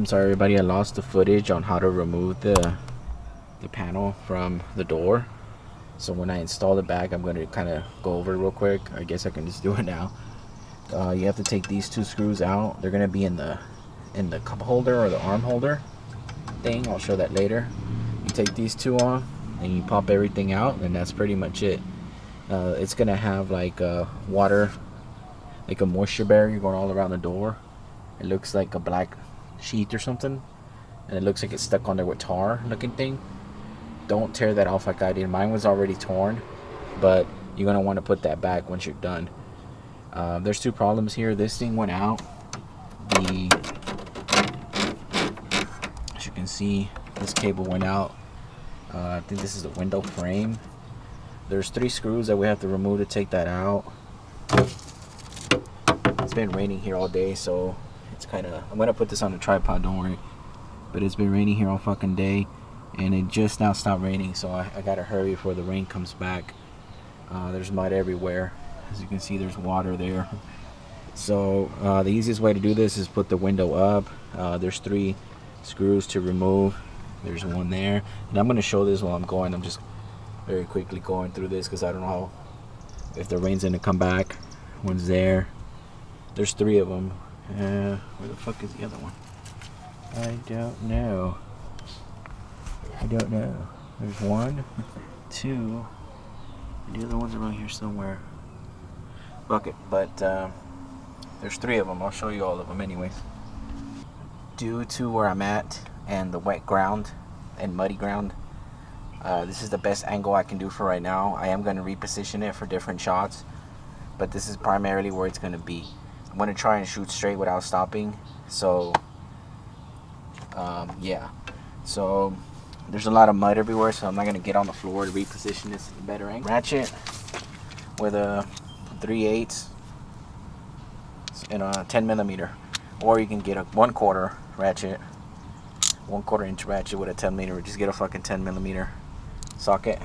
I'm sorry everybody, I lost the footage on how to remove the panel from the door. So when I install it back, I'm going to kind of go over it real quick. I guess I can just do it now. You have to take these two screws out. They're going to be in the cup holder or the arm holder thing. I'll show that later. You take these two off and you pop everything out, and that's pretty much it. It's going to have like water, like a moisture barrier going all around the door. It looks like a black sheet or something, and it looks like it's stuck on there with tar looking thing. Don't tear that off like I did. Mine was already torn, but you're going to want to put that back once you're done. There's two problems here. This thing went out. As you can see, this cable went out. I think this is the window frame. There's 3 screws that we have to remove to take that out. It's been raining here all day, so it's kind of, I'm gonna put this on a tripod, don't worry, but it's been raining here all fucking day, and it just now stopped raining, so I gotta hurry before the rain comes back. There's mud everywhere. As you can see, there's water there. So the easiest way to do this is put the window up. There's 3 screws to remove. There's one there, and I'm gonna show this while I'm going. I'm just very quickly going through this because I don't know if the rain's gonna come back. One's there. There's 3 of them. Where the fuck is the other one? I don't know. There's 1, 2. The other one's around here somewhere. Bucket, but there's 3 of them. I'll show you all of them anyways. Due to where I'm at and the wet ground and muddy ground, this is the best angle I can do for right now. I am going to reposition it for different shots, but this is primarily where it's going to be. I'm going to try and shoot straight without stopping. So yeah, so there's a lot of mud everywhere, so I'm not going to get on the floor to reposition this at a better angle. Ratchet with a 3/8 and a 10mm, or you can get a 1/4 ratchet, 1/4 inch ratchet with a 10mm. Just get a fucking 10mm socket.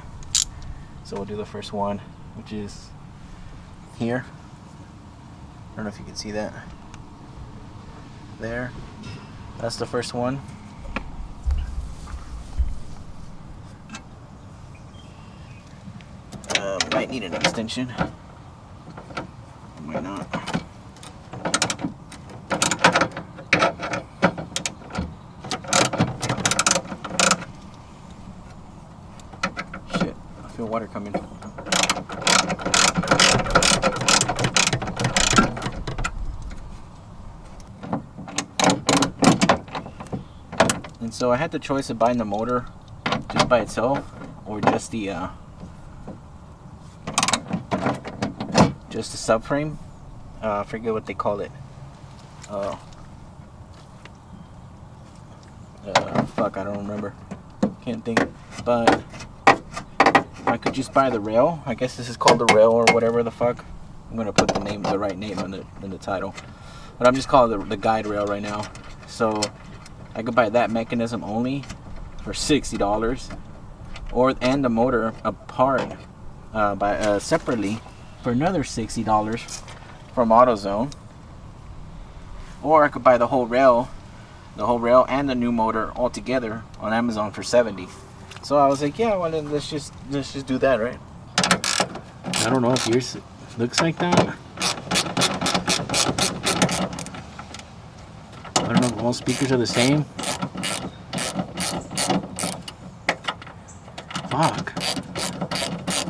So we'll do the first one, which is here. I don't know if you can see that. There. That's the first one. Might need an extension. Might not. Shit, I feel water coming. And so I had the choice of buying the motor just by itself, or just the subframe. I forget what they call it. Fuck, I don't remember. Can't think. But I could just buy the rail. I guess this is called the rail or whatever the fuck. I'm gonna put the right name in the title, but I'm just calling it the guide rail right now. So I could buy that mechanism only for $60, and the motor apart separately for another $60 from AutoZone. Or I could buy the whole rail and the new motor all together on Amazon for $70. So I was like, yeah, well then let's just do that, right? I don't know if yours looks like that. I don't know if all speakers are the same. Fuck.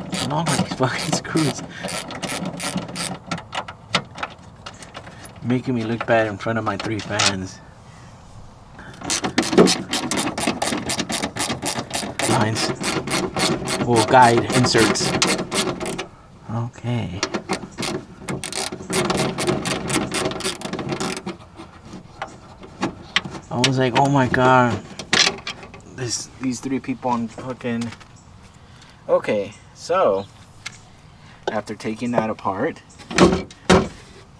What's wrong with these fucking screws? Making me look bad in front of my 3 fans. Lines. Well, guide inserts. Okay. I was like, oh my god. These 3 people on fucking... Okay, so after taking that apart,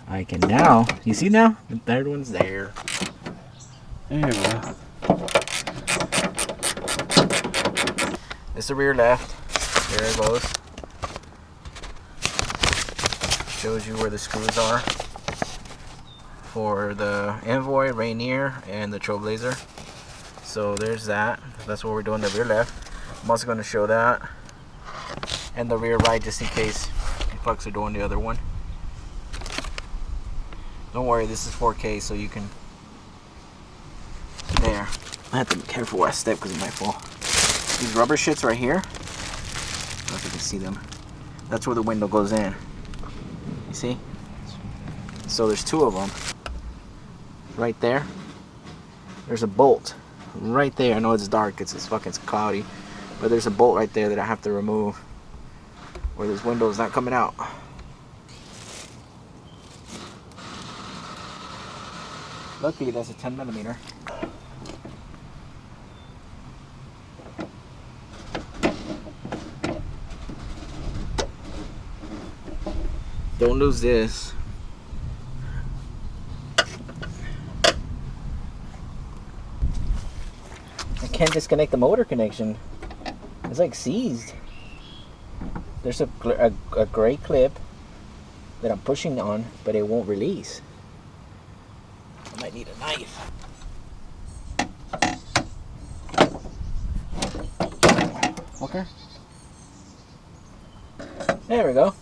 I can now, you see now? The 3rd one's there. There we go. It's the rear left. There it goes. Shows you where the screws are. for the Envoy, Rainier, and the Trailblazer. So there's that. That's what we're doing the rear left. I'm also going to show that. And the rear right, just in case the fucks are doing the other one. Don't worry, this is 4K, so you can... There. I have to be careful where I step because it might fall. These rubber shits right here. I don't know if you can see them. That's where the window goes in. You see? So there's two of them. Right there. There's a bolt. Right there. I know it's dark. It's fucking cloudy. But there's a bolt right there that I have to remove. Where this window is not coming out. Luckily, that's a 10mm. Don't lose this. I can't disconnect the motor connection. It's like seized. There's a gray clip that I'm pushing on, but it won't release. I might need a knife. Okay. There we go.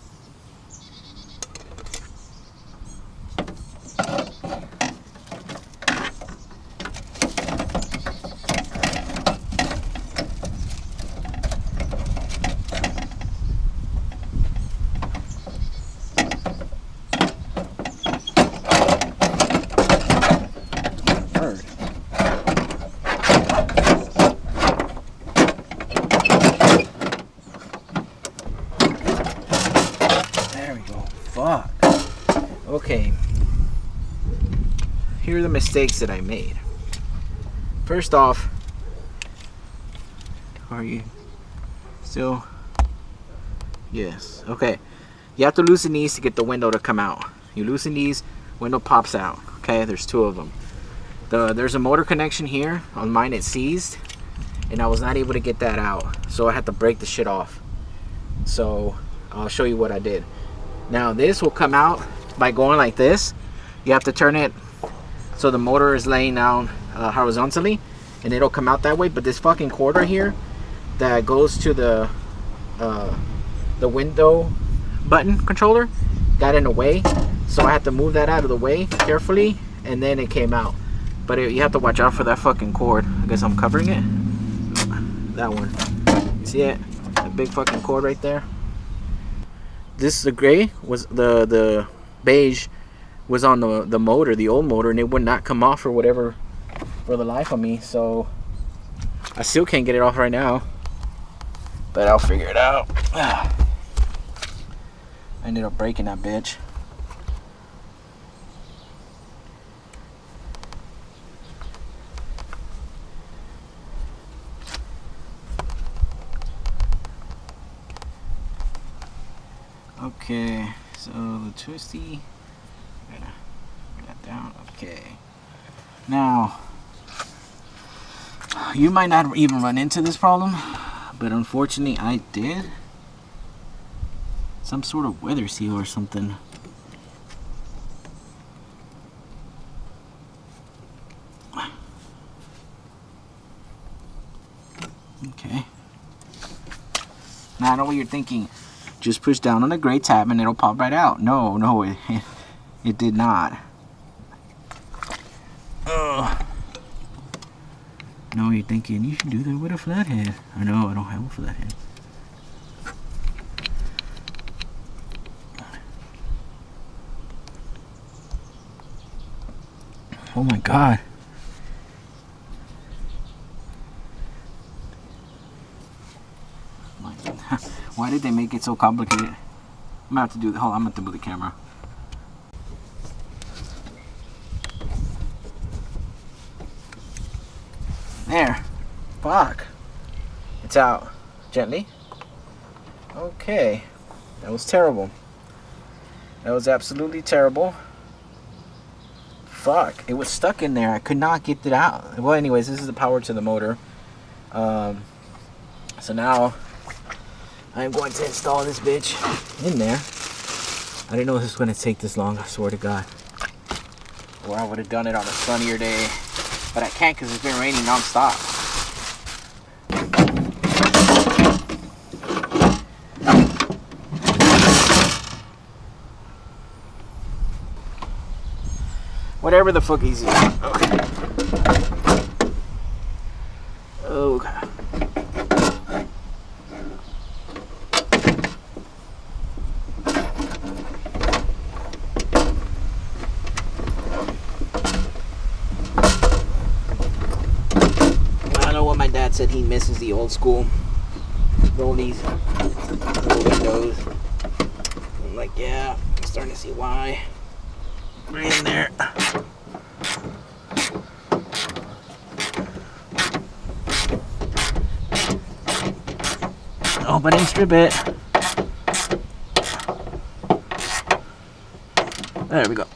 Fuck. Okay. Here are the mistakes that I made. First off, are you still? Yes. Okay. You have to loosen these to get the window to come out. You loosen these, window pops out. Okay, there's two of them. There's a motor connection here. On mine it's seized, and I was not able to get that out, so I had to break the shit off. So I'll show you what I did. Now this will come out by going like this. You have to turn it so the motor is laying down horizontally, and it'll come out that way. But this fucking cord right here that goes to the window button controller got in the way, so I had to move that out of the way carefully, and then it came out. But you have to watch out for that fucking cord. I guess I'm covering it. That one. You see it? That big fucking cord right there. This, the gray was the beige was on the motor, the old motor, and it would not come off or whatever for the life of me. So I still can't get it off right now, but I'll figure it out. I ended up breaking that bitch. Okay, so the twisty, gotta bring that down. Okay, now you might not even run into this problem, but unfortunately I did. Some sort of weather seal or something. Okay, now I know what you're thinking. Just push down on the gray tab and it'll pop right out. No, it did not. No, you're thinking you should do that with a flathead. I know, I don't have a flathead. Oh my god. Why did they make it so complicated? I'm gonna have to do the hold on, I'm gonna have to move the camera. There. Fuck. It's out. Gently. Okay. That was terrible. That was absolutely terrible. Fuck. It was stuck in there. I could not get it out. Well, anyways, this is the power to the motor. So now I'm going to install this bitch in there. I didn't know this was going to take this long, I swear to God. Or I would have done it on a sunnier day. But I can't because it's been raining non-stop. Whatever the fuck he's doing. Okay. Okay. I know what my dad said, he misses the old school. Roll these little windows. I'm like, yeah, I'm starting to see why. Right in there. Oh, but I didn't strip it. There we go.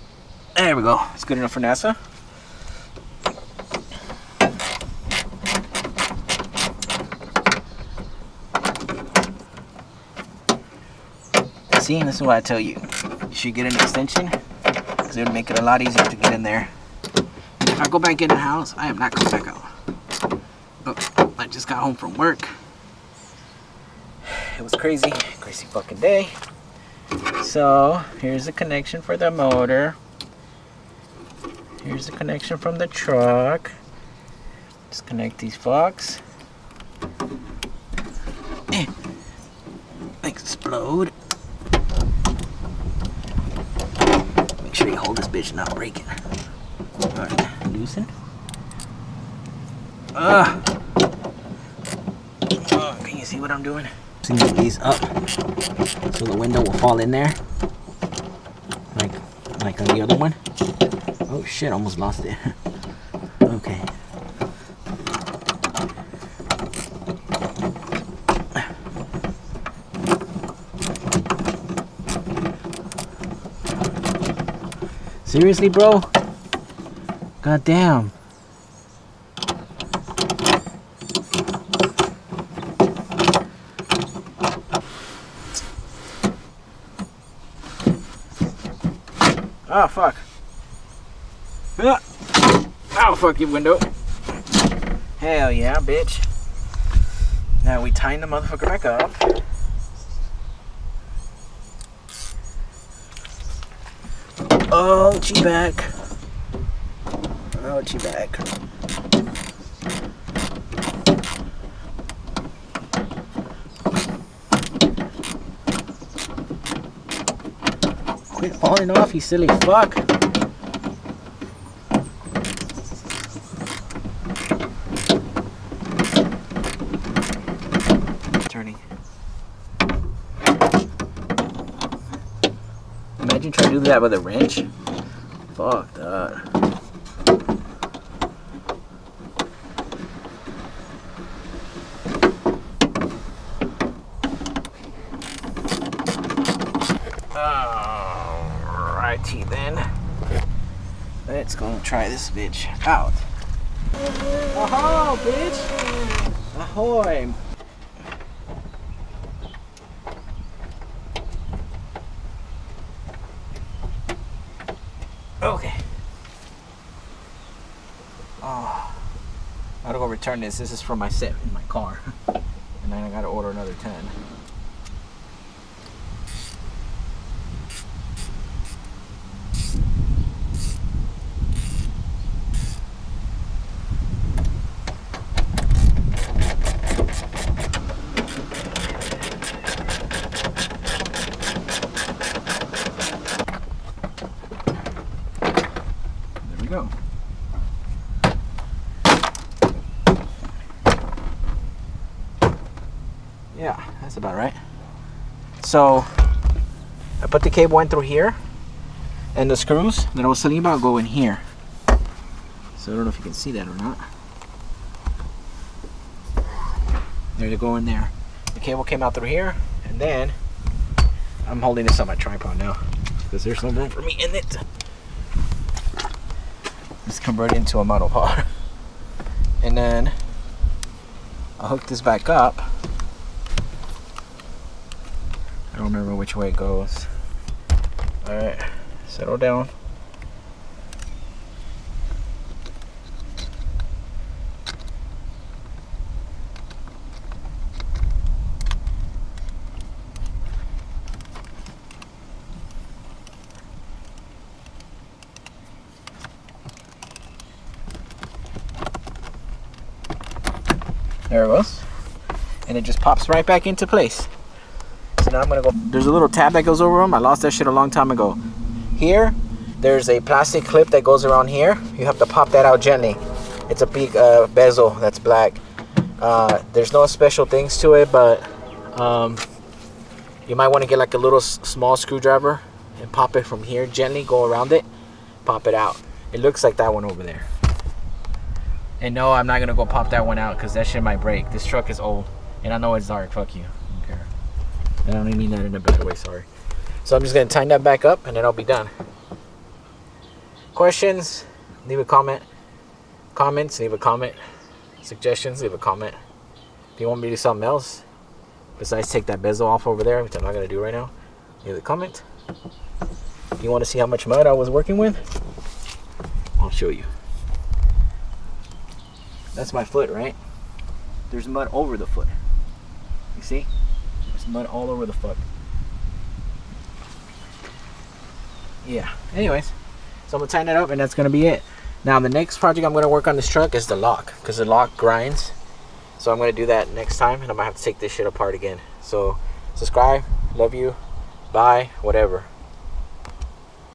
There we go. It's good enough for NASA. See, this is what I tell you. You should get an extension because it would make it a lot easier to get in there. If I go back in the house, I am not going back out. Oh, I just got home from work. It was crazy fucking day. So here's the connection for the motor. Here's the connection from the truck. Disconnect these fucks. Explode. Make sure you hold this bitch and not break it. Alright, loosen. Can you see what I'm doing? Move these up so the window will fall in there, like on the other one. Oh shit! Almost lost it. Okay. Seriously, bro? God damn. Oh, fuck. Oh, fuck your window. Hell yeah, bitch. Now we tighten the motherfucker back up. Oh, gee back. Oh, gee back. Quit falling off, you silly fuck. Turning. Imagine trying to do that with a wrench. Fuck that. Alrighty then. Let's go try this bitch out. Ahoy, bitch! Ahoy! Okay. Oh, I gotta go return this. This is from my set in my car. And then I gotta order another 10. Go. Yeah, that's about right. So I put the cable in through here, and the screws that I was telling you about go in here. So I don't know if you can see that or not. There they go in there. The cable came out through here, and then I'm holding this on my tripod now because there's no room for me in it. It's converted into a monopod. And then I'll hook this back up. I don't remember which way it goes. Alright, settle down. There it goes. And it just pops right back into place. So now I'm gonna go, there's a little tab that goes over them. I lost that shit a long time ago. Here, there's a plastic clip that goes around here. You have to pop that out gently. It's a big bezel that's black. There's no special things to it, but you might want to get like a little small screwdriver and pop it from here gently, go around it, pop it out. It looks like that one over there. And no, I'm not gonna go pop that one out because that shit might break. This truck is old and I know it's dark. Fuck you. I don't care. I don't even mean that in a bad way, sorry. So I'm just gonna tighten that back up and then I'll be done. Questions, leave a comment. Comments, leave a comment. Suggestions, leave a comment. If you want me to do something else besides take that bezel off over there, which I'm not gonna do right now, leave a comment. If you want to see how much mud I was working with, I'll show you. That's my foot, right? There's mud over the foot. You see? There's mud all over the foot. Yeah. Anyways, so I'm gonna tighten it up and that's gonna be it. Now the next project I'm gonna work on this truck is the lock, because the lock grinds. So I'm gonna do that next time and I'm gonna have to take this shit apart again. So subscribe, love you, bye, whatever.